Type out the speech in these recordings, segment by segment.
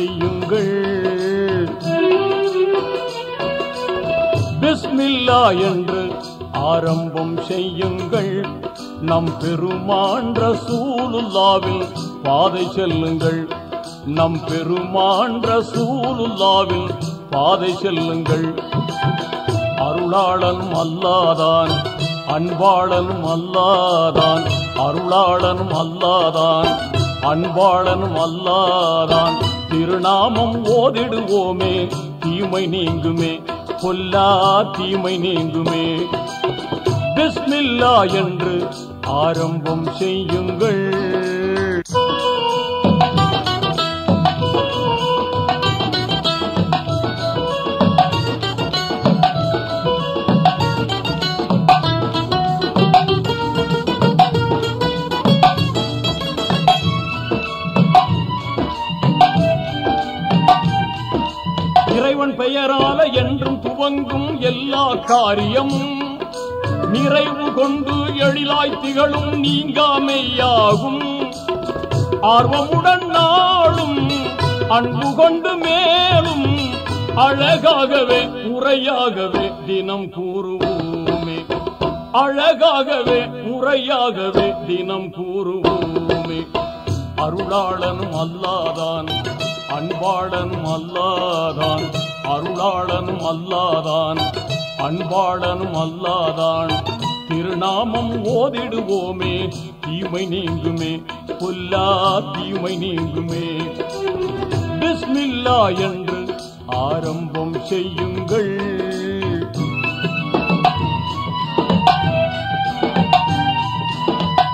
செய்யுங்கள். பிஸ்மில்லா என்று ஆரம்பம் செய்யுங்கள். நம் பெருமான் ரசூலுல்லாவின் பாதை செல்லுங்கள். நம் பெருமான் ரசூலுல்லாவின் பாதை செல்லுங்கள். அருளாளனும் அல்லாதான், அன்பாளனும் அல்லாதான், அருளாளனும் அல்லாதான், அன்பாளனும் அல்லாதான். திருநாமம் ஓதிடுவோமே, தீமை நீங்குமே, பொல்லா தீமை நீங்குமே. பிஸ்மில்லா என்று ஆரம்பம் செய்யுங்கள். இறைவன் பெயரால என்றும் துவங்கும் எல்லா காரியமும் நிறைவு கொண்டு எழிலாய் திகழும் நீங்காமையாகும். ஆர்வமுடன் நாளும் அன்பு கொண்டு மேலும் அழகாகவே முறையாகவே தினம் கூறுவோமே. அழகாகவே முறையாகவே தினம் கூறுவோமே. அருளாளனும் அல்லாதான், அன்பாளனும் அல்லாதான், அருளாளனும் அல்லாதான், அன்பாளனும் அல்லாதான். திருநாமம் ஓதிடுவோமே, தீமை நீங்குமே, பொல்லா தீமை நீங்குமே. பிஸ்மில்லா என்று ஆரம்பம் செய்யுங்கள்.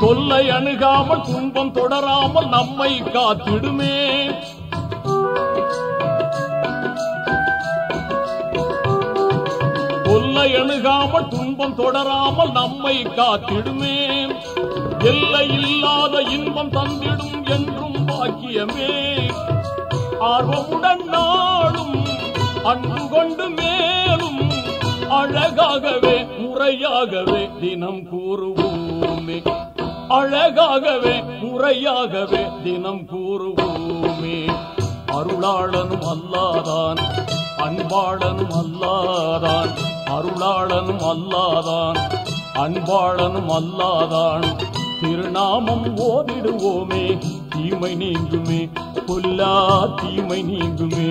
தொல்லை அணுகாமல் துன்பம் தொடராமல் நம்மை காத்திடுமே. தொல்லை அணுகாமல் துன்பம் தொடராமல் நம்மை காத்திடுமே. எல்லை இல்லாத இன்பம் தந்திடும் என்றும் பாக்கியமே. ஆர்வமுடன் நாளும் அன்பு கொண்டு மேலும் அழகாகவே முறையாகவே தினம் கூறுவோமே. அழகாகவே முறையாகவே தினம் கூறுவோமே. அருளாளனும் அல்லாதான், அன்பாளனும் அல்லாதான், அருளாளனும் அல்லாதான், அன்பாளனும் அல்லாதான். திருநாமம் ஓதிடுவோமே, தீமை நீங்குமே, பொல்லா தீமை நீங்குமே.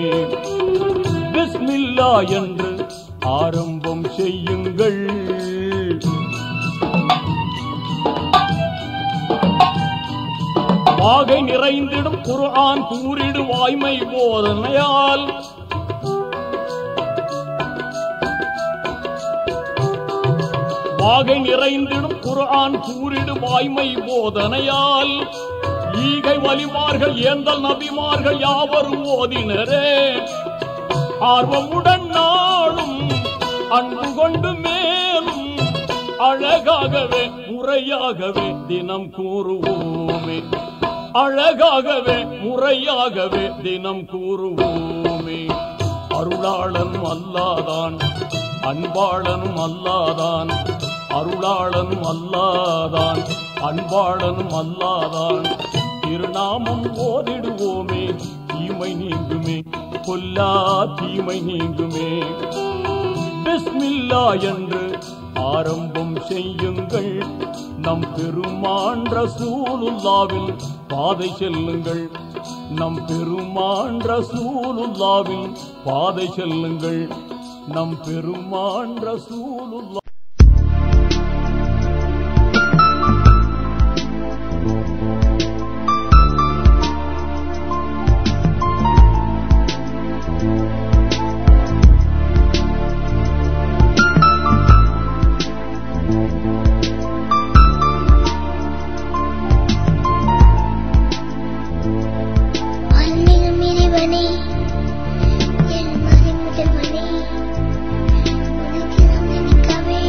பிஸ்மில்லா என்று ஆரம்பம் செய்யுங்கள். வாகை நிறைந்திடும் குர்ஆன் கூறிடு வாய்மை போதனையால் வாகை நிறைந்திடும் குர்ஆன் கூறிடு வாய்மை போதனையால் ஈகை வலிமார்கள் ஏந்தல் நபிமார்கள் யாவரும் ஓதினரே. ஆர்வமுடன் நாளும் அன்பு கொண்டு மேலும் அழகாகவே முறையாகவே தினம் கூறுவோமே. அழகாகவே முறையாகவே தினம் கூறுவோமே. அருளாளனும் அல்லாதான், அன்பாளனும் அல்லாதான், அருளாளனும் அல்லாதான், அன்பாளனும் அல்லாதான். திருநாமம் ஓதிடுவோமே, தீமை நீங்குமே, பொல்லா தீமை நீங்குமே. பிஸ்மில்லா என்று ஆரம்பம் செய்யுங்கள். நம் பெருமான் ரசூலுல்லாவின் பாதை செல்லுங்கள். நம் பெருமான் ரசூலுல்லாவின் பாதை செல்லுங்கள். நம் பெருமான் ரசூலுல்லா முதல்வனே உனக்கு அமைதிக்காவே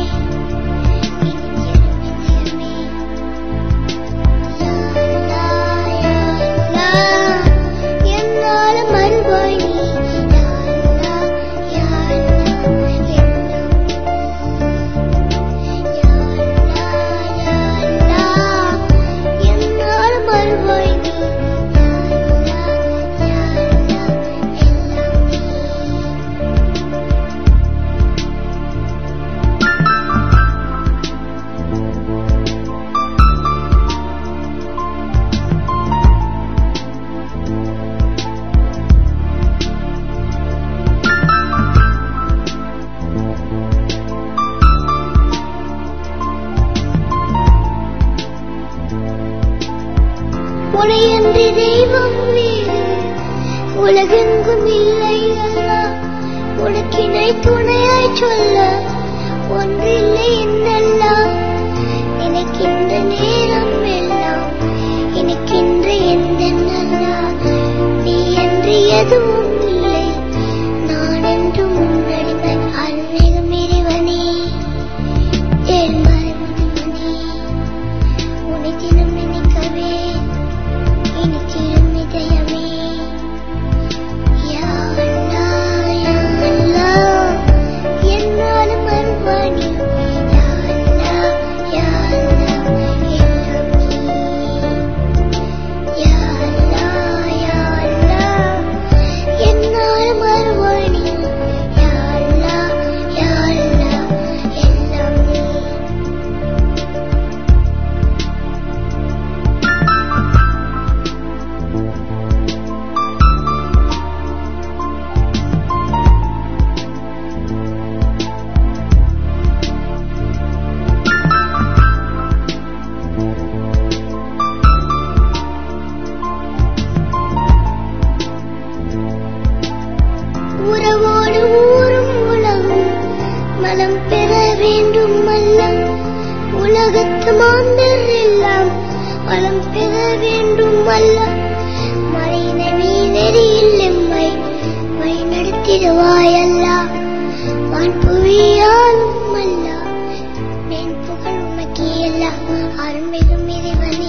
உலகெங்கும் இல்லை எல்லாம் உனக்கினை துணையாய் சொல்ல ஒன்றில்லை என்னெல்லாம் நினைக்கின்ற நேரம் எல்லாம் நினைக்கின்ற எந்தென்னெல்லாம் நீ என்று எதுவும் இல்லை நான் என்று முன்னடிமை அருள்மிகும் இறைவனே ஏழ்மறை முதுமனே உன்னை தினம் நினைக்கவே இனித்திடும் இதயமே யா அல்லாஹ் யா அல்லாஹ் என்னாலும் அருள்வாணி யா அல்லாஹ் யா அல்லாஹ் எல்லாம் நீ யா அல்லாஹ் யா அல்லாஹ் என்னாலும் அருள்வாணி யா அல்லாஹ் யா அல்லாஹ் எல்லாம் நீ உறவோடு ஊரும் உலகும் மனம் பெற வேண்டும் அல்ல உலகத்து மாந்தர் எல்லாம் வளம் பெற வேண்டும் அல்ல மறையினை நெறியில் எம்மை வழி நடத்திடுவாய் அல்லா வான் புவியாலும் அல்ல மேன் புகழ் உனக்கே அல்ல அருள்மிகும் இறைவனே